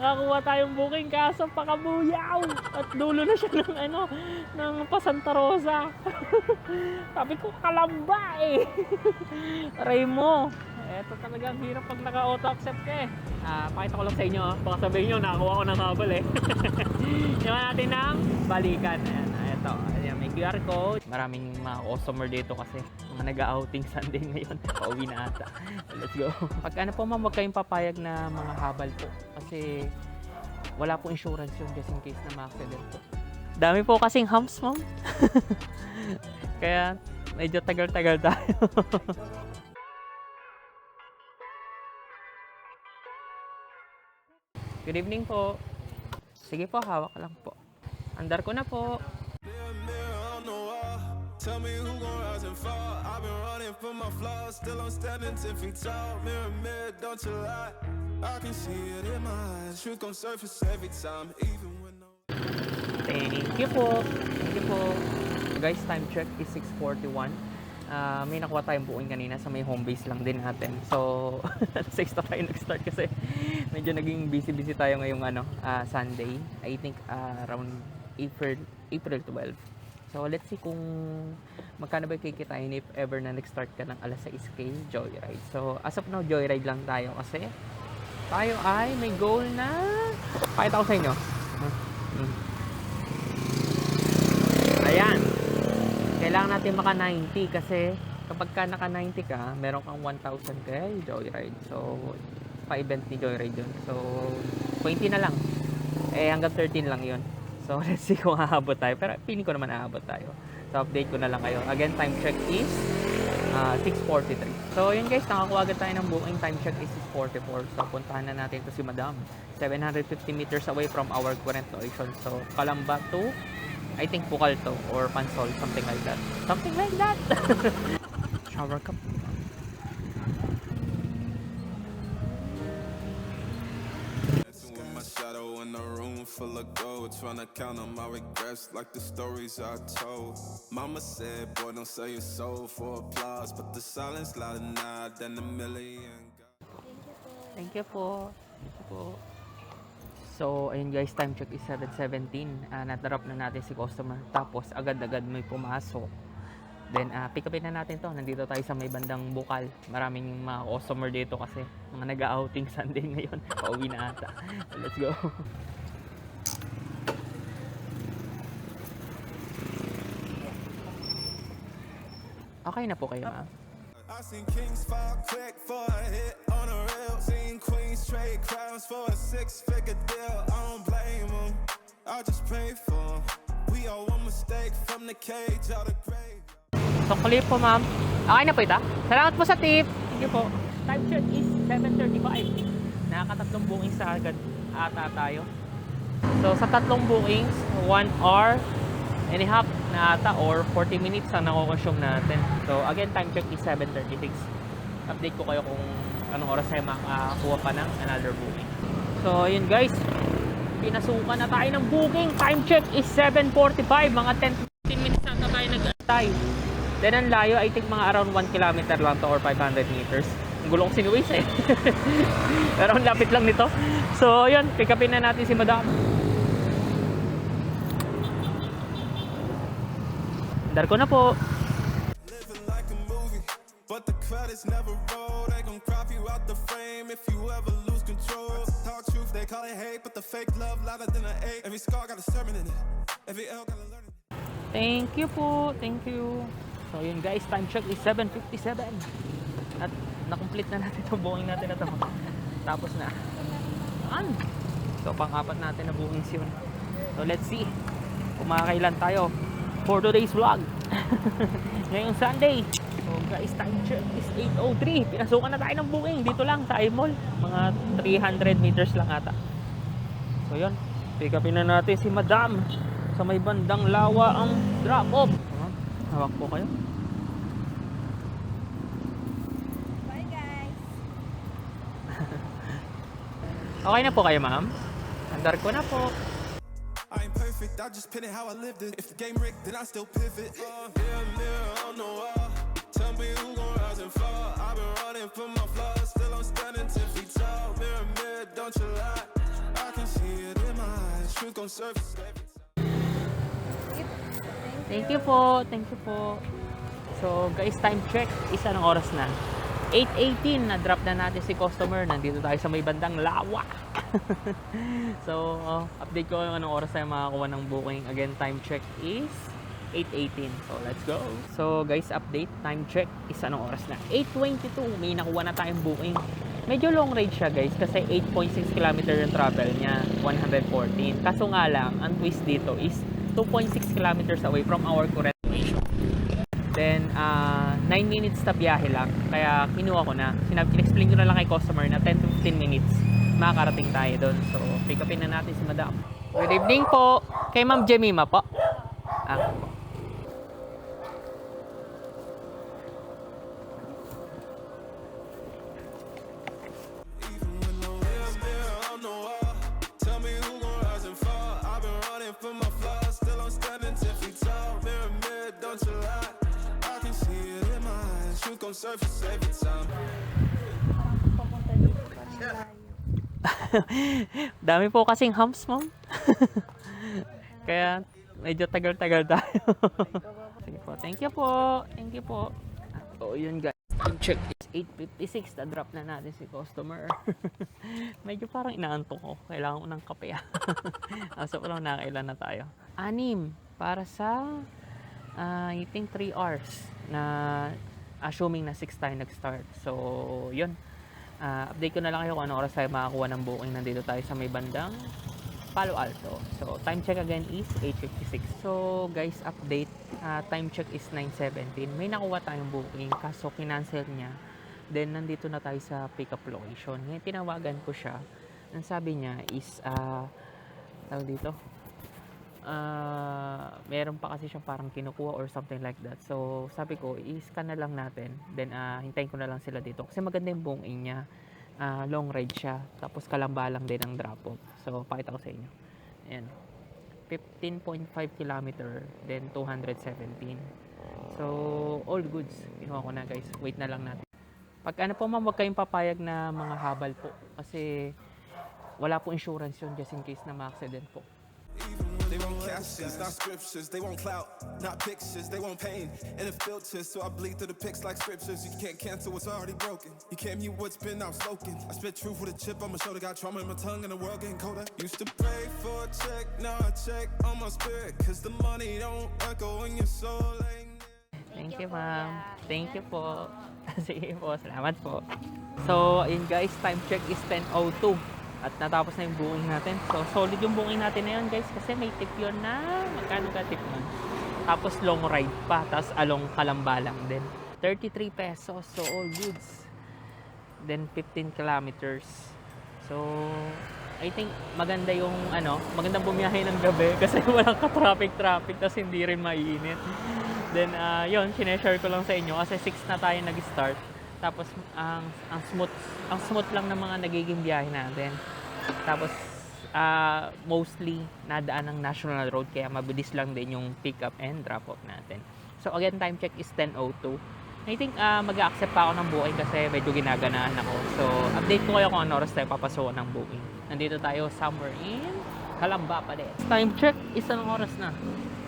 nakakuha tayong booking kaso pakabuyaw at dulo na siya ng ng Santa Rosa. Sabi ko kalamba eh. Aray mo. Eto talaga ang hirap pag naka-auto accept ka eh. Pakita ko lang sa inyo, baka sabihin nyo nakakuha ko ng habol eh. Yaman natin ng balikan. Ayan, eto. Ayan, may QR code. Maraming mga customer dito kasi mga nag-outing Sunday ngayon. Pauwi na ata. Let's go. Pag ano po ma'am, huwag kayong papayag na mga habal po. Kasi wala po insurance yun just in case na ma-accident po. Dami po kasing humps ma'am. Kaya medyo tagal-tagal tayo. Good evening po. Sige po, hawak lang po. Andar ko na po. Tell me who gon' rise and fall. I've been running from my flaws. Still I'm standing 10 feet tall. Mirror, mirror, don't you lie. I can see it in my eyes. Truth gon' surface every time, even when no. Thank you po. Thank you po. Guys, time check is 6:41. May nakuha tayong buuin kanina sa may home base lang din natin. So, 6 na tayo nag-start kasi medyo naging busy tayo ngayong Sunday. I think around April 12. So, let's see kung magkano ba kikitain if ever na nag-start ka ng alas 6K Joyride. So, as of now, Joyride lang tayo kasi tayo ay may goal na pakita ko sa inyo. Ayan. Kailangan natin maka 90 kasi kapag ka naka 90 ka, meron kang 1,000 kay Joyride. So, pa-event ni Joyride yun. So, 20 na lang. Hanggang 13 lang yun. So, let's see kung aabot tayo. Pero piling ko naman aabot tayo. So, update ko na lang kayo. Again, time check is 6:43. So, yun guys, nakakuha agad tayo ng booking. Time check is 6:44. So, puntahan na natin to si Madam. 750 meters away from our current location. So, Calamba to, I think Bukal to, or Pansol, something like that. Something like that! Shower cup. Full of gold, trying to count on my regrets like the stories I told. Mama said, boy, don't sell your soul for applause, but the silence louder now than a million. Thank you po. Thank you po. So, ayun guys, time check is 7:17. Nadarap na natin si customer. Tapos, agad-agad may pumasok. Then, pick upin na natin to. Nandito tayo sa may bandang Bukal. Maraming mga customer dito kasi mga nag-outing Sunday ngayon. Pauwi na ata. So, let's go. Okay na po kayo, ma'am. I seen kings fall quick for a hit on a rail. Seen queens trade crowns for a 6-figure deal. I don't blame them. I just pray for them. We all one mistake from the cage out of grave. So, clip po, ma'am. Okay na po ito. Salamat po sa tip. Thank you po. Time check is 7:35. Nakakatatlong bookings sa agad ata tayo. So, sa tatlong bookings, 1 hour and a half na ata or 40 minutes ang nakukonsume natin. So, again, time check is 7:36. Update ko kayo kung anong oras tayo makakuha pa ng another booking. So, yun guys. Pinasukan na tayo ng booking. Time check is 7:45. Mga 10-15 minutes na tayo nag-antay. Then, ang layo, I think mga around 1 kilometer lang to or 500 meters. Ang gulo kong sinuwis eh. Pero ang lapit lang nito. So, yun. Pick upin na natin si Madam. Dar ko na po. But the credits never roll. They gon' crop you out the frame if you ever lose control. Talk truth, they call it hate, but the fake love louder than an ache. Every scar got a sermon in it. Every L got a learning. Thank you po. Thank you. So yun guys, time check is 7:57. At na-complete na natin itong booking natin na ito. Tapos na. So pang-apat natin na bookings yun. So let's see kung makakailan tayo for today's vlog. Ngayong Sunday. So guys, time check is 8:03. Pinasukan na tayo ng booking dito lang sa iMall. Mga 300 meters lang ata. So yun, pick upin na natin si Madam sa may bandang Lawa ang drop off. Hawak po kayo. Bye guys. Okay na po kayo, ma'am? Andar ko na po. I ain't perfect, I just pin it how I lived it. If the game rigged, then I still pivot. Mirror on the wall. Tell me who gon' rise and fall. I've been running from my flaws. Still I'm standing 10 feet tall. Mirror, mirror, don't you lie. I can gon' surface every time. Thank you po. Thank you po. So guys, time check. Isa ng oras na. 8:18 na drop na natin si customer. Nandito tayo sa may bandang Lawa. So, update ko kung anong oras tayo makakuha ng booking. Again, time check is 8:18. So, let's go. So, guys, update. Time check is anong oras na? 8:22. May nakuha na tayong booking. Medyo long range siya, guys, kasi 8.6 km yung travel niya, 114. Kaso nga lang, ang twist dito is 2.6 kilometers away from our current location. Then, 9 minutes na biyahe lang. Kaya, kinuha ko na. Explain ko na lang kay customer na 10 to 15 minutes makakarating tayo doon. So, pick upin na natin si Madam. Good evening po. Kay Ma'am Jemima po. Even when no wheels there on the wall, tell me who gon' rise and fall. I've been running for my flaws, still I'm standing 10 feet tall. Mirror, mirror, don't you lie. I can see it in my eyes. Truth gon' surface every time. Papunta dito parang layo. Dami po kasing humps, Ma'am. Kaya, medyo tagal-tagal tayo. Sige po. Thank you po. Thank you po. So, yun guys. Time check is 8:56. Na-drop na natin si customer. Medyo parang inaantok ko. Kailangan ko ng kape. So, parang nakailan na tayo. 6 para sa I think 3 hours na assuming na 6 tayo nag-start. So, yun. Update ko na lang kayo kung anong oras tayo makakuha ng booking. Nandito tayo sa may bandang Palo Alto. So, time check again is 8:56. So, guys, update. Time check is 9:17. May nakuha tayong booking, kaso kinancel niya. Then, nandito na tayo sa pick-up location. Ngayon, tinawagan ko siya. Ang sabi niya is, tawag dito, meron pa kasi siyang parang kinukuha or something like that. So, sabi ko, i-scan na lang natin. Then, hintayin ko na lang sila dito. Kasi maganda yung booking niya. Long ride siya. Tapos, kalambalang din ang drop-off. So, pakita ko sa inyo. Ayan. 15.5 kilometer. Then, 217. So, all goods. Kinuha ko na, guys. Wait na lang natin. Pag ano po, ma'am, huwag kayong papayag na mga habal po. Kasi, wala po insurance yun just in case na ma-accident po. They want captions, not scriptures. They want clout, not pictures. They want pain and a filter. So I bleed through the pics like scriptures. You can't cancel what's already broken. You can't mute what's been outspoken. I spit truth with a chip on my shoulder. Got trauma in my tongue and the world getting colder. Used to pray for a check, now I check on my spirit. Cause the money don't echo in your soul. Thank you, ma'am. Thank you po. Sige po, salamat po. So, ayun guys, time check is 10:02. At natapos na yung booking natin. So, solid yung booking natin na yun, guys. Kasi may tip yun na magkano ka tip nun. Tapos, long ride pa. Tapos, along Kalambalang din. 33 pesos. So, all goods. Then, 15 kilometers. So, I think maganda yung, magandang bumiyahe ng gabi. Kasi walang ka-traffic. Tapos, hindi rin maiinit. Then, yun, sineshare ko lang sa inyo. Kasi 6 na tayo nag-start. Tapos, ang smooth lang ng mga nagiging biyahe natin. Tapos, mostly, nadaan ng national road. Kaya mabilis lang din yung pick up and drop off natin. So, again, time check is 10:02. I think, mag-a-accept pa ako ng booking kasi medyo ginaganahan ako. So, update ko kayo kung ano oras tayo papasukan ng booking. Nandito tayo somewhere in Calamba pa din. Time check is anong oras na?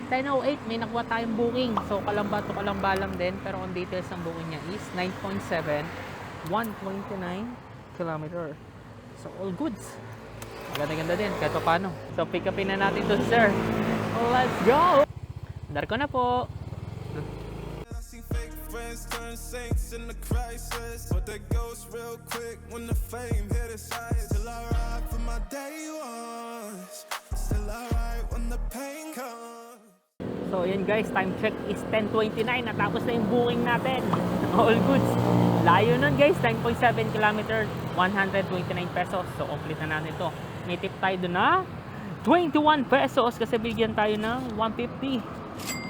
10:08, may nakuha tayong booking. So, Calamba to Calamba lang din. Pero ang details ng booking niya is 9.7, 129 kilometer. So, all goods. Ganda-ganda din, kahit pa paano. So, pick upin na natin to, sir. Let's go! Darko na po. I see fake friends turn saints in the crisis, but that goes real quick when the fame hit its highest. Still I ride for my day ones. Still I ride when the pain comes. So, yun guys, time check is 10:29. Natapos na yung booking natin. All goods. Layo nun guys, 9.7 km, 129 pesos. So, complete na natin ito. May tip tayo doon na 21 pesos kasi bigyan tayo ng 150.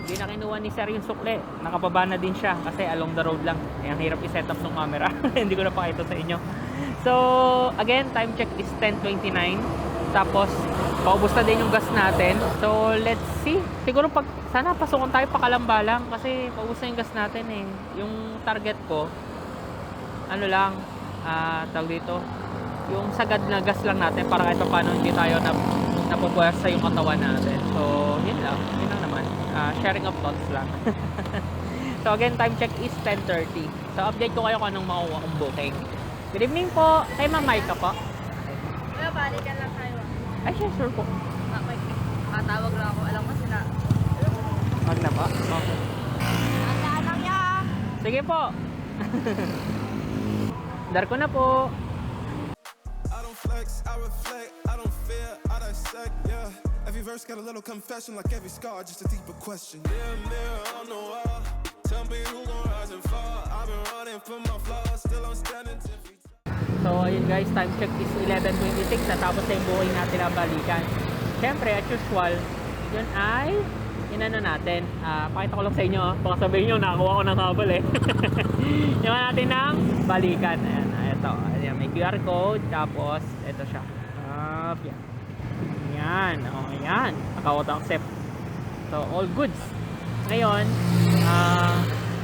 Hindi na kinuha ni sir yung sukle. Nakababa na din siya kasi along the road lang. Kaya ang hirap i-set up ng camera. Hindi ko na pakita sa inyo. So, again, time check is 10:29. Tapos, paubos na din yung gas natin. So, let's see. Siguro sana pasukan tayo pa Calamba lang kasi paubos na yung gas natin eh. Yung target ko, tawag dito, yung sagad na gas lang natin para kahit paano hindi tayo napupwersa yung katawan natin. So, yun lang naman. Sharing of thoughts lang. So, again, time check is 10:30. So, update ko kayo kung anong makuha kong booking. Good evening po. Kay Ma'am Maika po. Kuya, balikan lang tayo. Ay, sure po. Katawag lang ako. Alam mo sila. Wag na po. Okay. Andaan lang yan. Sige po. Dar ko na po. I don't flex, I reflect, I don't fear, I dissect, yeah. Every verse got a little confession, like every scar, just a deeper question. Mirror on the wall, tell me who gon' rise and fall. I've been running from my flaws, still I'm standing 10 feet. So, ayun guys, time check is 11:26. Natapos na yung buhay natin ang balikan. Siyempre, as usual, yun ay inano natin. Pakita ko lang sa inyo. Baka sabihin nyo, nakakuha ko ng habol eh. Yung natin ng balikan. Ayan, ito. Ayan, may QR code. Tapos, ito siya. Yan. Yan. O, yan. Naka-auto accept. So, all goods. Ngayon,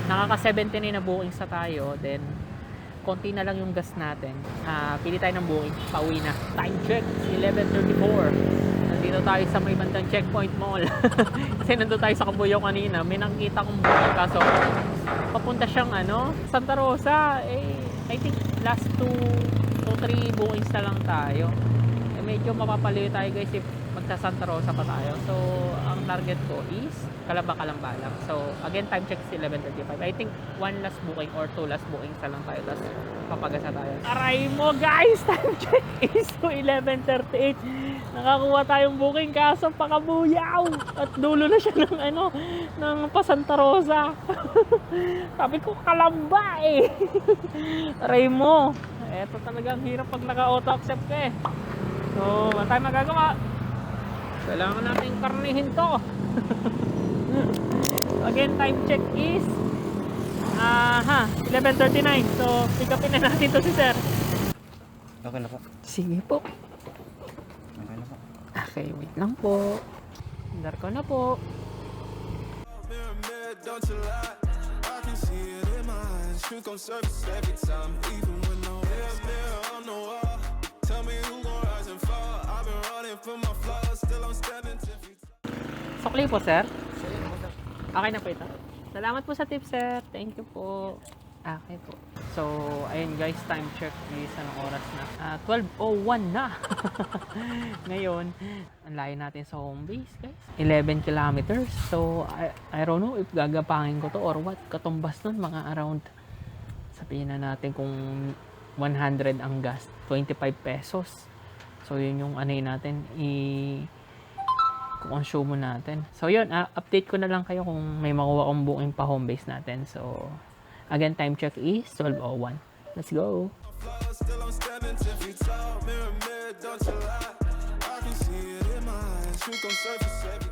nakaka-79 na bookings na tayo. Then, konti na lang yung gas natin. Pili tayo ng booking. Pauwi na. Time check. 11:34. Nandito tayo sa may bandang Checkpoint Mall. Kasi nandito tayo sa Cabuyao kanina. May nakikita kong booking. Kaso, papunta siyang Santa Rosa. I think last 2-3 bookings na lang tayo. Medyo mapapaliw tayo guys if magsa Santa Rosa pa tayo. So, ang target ko is Calamba lang. So, again, time check is 11:35. I think 1 last booking or 2 last bookings na lang tayo. Tapos, papagasa tayo. Aray mo guys! Time check is 11:38. Nakakuha tayong booking kaso pakabuyaw. At dulo na siya ng pa Santa Rosa. Sabi ko, Calamba eh. Aray mo. Eto talagang hirap pag naka-auto accept ka eh. So, wala tayong magagawa. Kailangan natin karnihin to. Again, time check is 11:39. So, pick upin na natin to si sir. Okay na po. Sige po. Okay na po. Okay, wait lang po. Dar ko na po. Mirror, don't you lie. I can see it in my eyes. Truth gon' surface every time, even when no mirror on the wall. Tell me who gon' rise and fall. I've been running from my flaws, still I'm standing 10 feet. Sukli po, sir. Okay na po ito. Salamat po sa tip, sir. Thank you po. Okay po. So, ayun guys, time check is anong oras na? 12:01 na. Ngayon, ang layo natin sa home base, guys. 11 kilometers. So, I don't know if gagapangin ko to or what. Katumbas nun, mga around, sabihin na natin kung 100 ang gas, 25 pesos. So, yun yung natin, consume natin. So, yun, update ko na lang kayo kung may makuha kong booking pa home base natin. So, again, time check is 12:01. Let's go! Still I'm standing 10 feet tall. Mirror, don't you lie. I can see it in my eyes. Truth gon' surface every